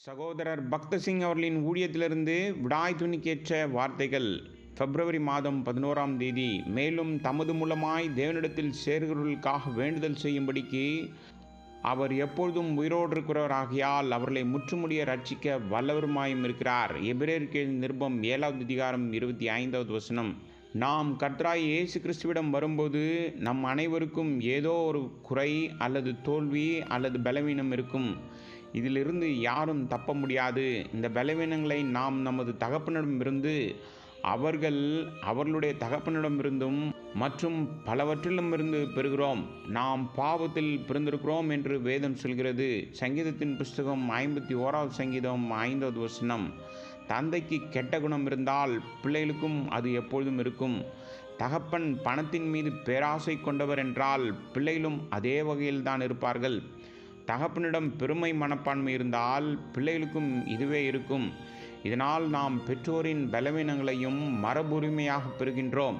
சகோதரர் பக்தசிங் அவர்களின் ஊழியத்திலிருந்து விடாய் துணிக்கேற்ற வார்த்தைகள். பிப்ரவரி மாதம் 11ஆம் தேதி. மேலும் தமது மூலமாய் தேவனிடத்தில் சேர்கிறவர்களுக்காக வேண்டுதல் செய்யும்படிக்கு அவர் எப்பொழுதும் உயிரோடு இருக்கிறவராகியால் அவர்களை முற்றுமுடிய ரட்சிக்க வல்லவருமாயும் இருக்கிறார். எபிரேயருக்கு நிருபம் 7வது அதிகாரம் 25வது வசனம். நாம் கர்த்தராகிய இயேசு கிறிஸ்துவிடம் வரும்போது நம் அனைவருக்கும் ஏதோ ஒரு குறை அல்லது தோல்வி அல்லது பலவீனம் இருக்கும். இதிலிருந்து யாரும் தப்ப முடியாது. இந்த பலவீனங்களை நாம் நமது தகப்பனிடமிருந்து, அவர்களுடைய தகப்பனிடமிருந்தும் மற்றும் பலவற்றிலுமிருந்து பெறுகிறோம். நாம் பாவத்தில் பிறந்திருக்கிறோம் என்று வேதம் சொல்கிறது. சங்கீதத்தின் புஸ்தகம் 51வது சங்கீதம் 5வது வசனம். தந்தைக்கு கெட்ட குணம் இருந்தால் பிள்ளைகளுக்கும் அது எப்பொழுதும் இருக்கும். தகப்பன் பணத்தின் மீது பேராசை கொண்டவர் என்றால் பிள்ளைகளும் அதே வகையில் தான் இருப்பார்கள். தகப்பனிடம் பெருமை மனப்பான்மை இருந்தால் பிள்ளைகளுக்கும் இதுவே இருக்கும். இதனால் நாம் பெற்றோரின் பலவீனங்களையும் மரபுரிமையாக பெறுகின்றோம்.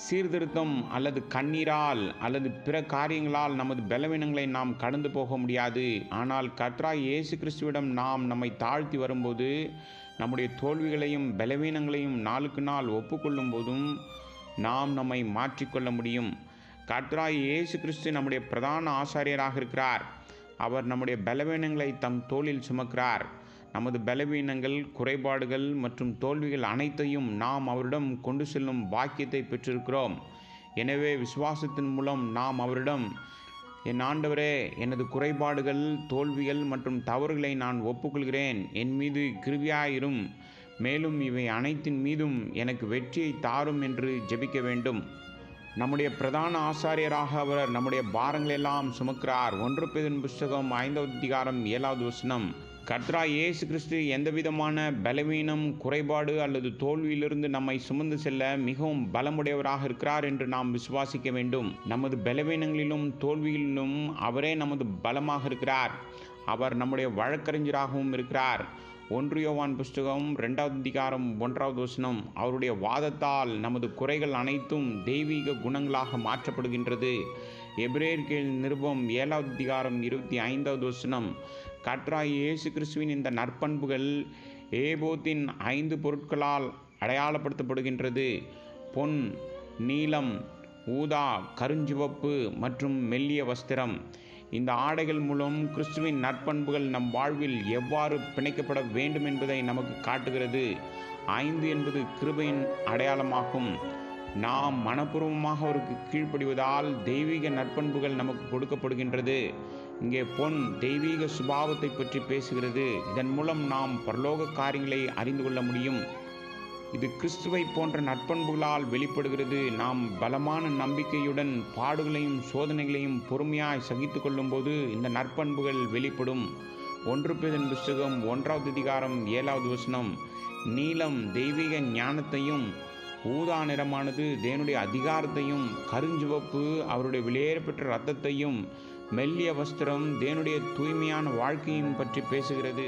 சீர்திருத்தம் அல்லது கண்ணீரால் அல்லது பிற காரியங்களால் நமது பலவீனங்களை நாம் கடந்து போக முடியாது. ஆனால் கர்த்தராகிய இயேசு கிறிஸ்துவிடம் நாம் நம்மை தாழ்த்தி வரும்போது நம்முடைய தோல்விகளையும் பலவீனங்களையும் நாளுக்கு நாள் ஒப்புக்கொள்ளும் போதும் நாம் நம்மை மாற்றிக்கொள்ள முடியும். கர்த்தராகிய இயேசு கிறிஸ்து நம்முடைய பிரதான ஆசாரியராக இருக்கிறார். அவர் நம்முடைய பலவீனங்களை தம் தோளில் சுமக்கிறார். நமது பலவீனங்கள், குறைபாடுகள் மற்றும் தோல்விகள் அனைத்தையும் நாம் அவரிடம் கொண்டு செல்லும் பாக்கியத்தை பெற்றிருக்கிறோம். எனவே விசுவாசத்தின் மூலம் நாம் அவரிடம், என் ஆண்டவரே, எனது குறைபாடுகள், தோல்விகள் மற்றும் தவறுகளை நான் ஒப்புக்கொள்கிறேன். என் மீது கிருபையாயிரும். மேலும் இவை அனைத்தின் மீதும் எனக்கு வெற்றியை தாரும் என்று ஜெபிக்க வேண்டும். நம்முடைய பிரதான ஆசாரியராக அவர் நம்முடைய பாரங்களெல்லாம் சுமக்கிறார். 1 பேதுரு புஸ்தகம் 5வது அதிகாரம் 7வது வசனம். கர்த்தராகிய இயேசு கிறிஸ்து எந்தவிதமான பலவீனம், குறைபாடு அல்லது தோல்வியிலிருந்து நம்மை சுமந்து செல்ல மிகவும் பலமுடையவராக இருக்கிறார் என்று நாம் விசுவாசிக்க வேண்டும். நமது பலவீனங்களிலும் தோல்விகளிலும் அவரே நமது பலமாக இருக்கிறார். அவர் நம்முடைய வழக்கறிஞராகவும் இருக்கிறார். 1 யோவான் புஸ்தகம் 2வது அதிகாரம் 1வது வசனம். அவருடைய வாதத்தால் நமது குறைகள் அனைத்தும் தெய்வீக குணங்களாக மாற்றப்படுகின்றது. எபிரேயருக்கு நிருபம் 7வது அதிகாரம் 25வது வசனம். கர்த்தராகிய இயேசு கிறிஸ்துவின் இந்த நற்பண்புகள் ஏபோத்தின் 5 பொருட்களால் அடையாளப்படுத்தப்படுகின்றது. பொன், நீலம், ஊதா, கருஞ்சிவப்பு மற்றும் மெல்லிய வஸ்திரம். இந்த ஆடைகள் மூலம் கிறிஸ்துவின் நற்பண்புகள் நம் வாழ்வில் எவ்வாறு பிணைக்கப்பட வேண்டும் என்பதை நமக்கு காட்டுகிறது. 5 என்பது கிருபையின் அடையாளமாகும். நாம் மனப்பூர்வமாக அவருக்கு கீழ்ப்படிவதால் தெய்வீக நற்பண்புகள் நமக்கு கொடுக்கப்படுகின்றது. இங்கே பொன் தெய்வீக சுபாவத்தை பற்றி பேசுகிறது. இதன் மூலம் நாம் பரலோக காரியங்களை அறிந்து கொள்ள முடியும். இது கிறிஸ்துவை போன்ற நற்பண்புகளால் வெளிப்படுகிறது. நாம் பலமான நம்பிக்கையுடன் பாடுகளையும் சோதனைகளையும் பொறுமையாய் சகித்து கொள்ளும்போது இந்த நற்பண்புகள் வெளிப்படும். 1 பேதுரு புஸ்தகம் 1வது அதிகாரம் 7வது வசனம். நீலம் தெய்வீக ஞானத்தையும், ஊதா நிறமானது தேவனுடைய அதிகாரத்தையும், கருஞ்சிவப்பு அவருடைய விலையேறப்பெற்ற இரத்தத்தையும், மெல்லிய வஸ்திரம் தேவனுடைய தூய்மையான வாழ்க்கையும் பற்றி பேசுகிறது.